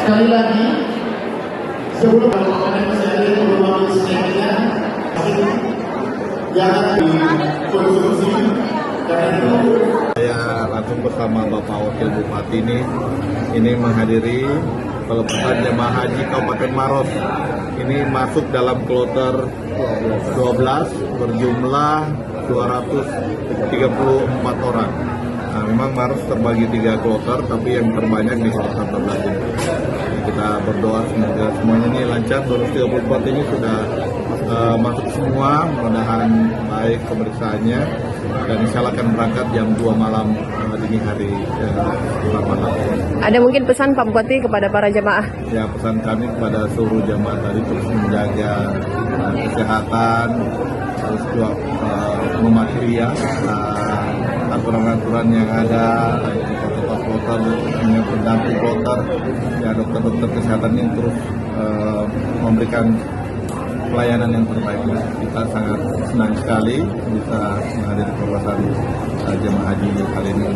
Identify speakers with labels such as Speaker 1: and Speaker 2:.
Speaker 1: Sekali lagi, sebelum makanan saya mengambil snacknya, jangan dikonsumsi karena itu.
Speaker 2: Saya langsung bersama Bapak Wakil Bupati ini menghadiri pelepasan jemaah haji Kabupaten Maros. Ini masuk dalam kloter 12 berjumlah 234 orang. Nah, memang Maros terbagi 3 kloter, tapi yang terbanyak di kloter 14 ini. Kita berdoa semoga semuanya ini lancar. 234 ini sudah masuk semua, mudah-mudahan baik pemeriksaannya, dan insya Allah akan berangkat jam 2 malam dini hari malam.
Speaker 3: Ada mungkin pesan Pak Bupati kepada para jemaah?
Speaker 2: Ya, pesan kami kepada seluruh jemaah tadi terus menjaga kesehatan, terus juga mematuhi aturan-aturan yang ada, protokol kloter, yang pendamping kloter, ya dokter-dokter kesehatan yang terus memberikan pelayanan yang terbaik. Kita sangat senang sekali bisa menghadiri pelepasan jemaah haji kali ini.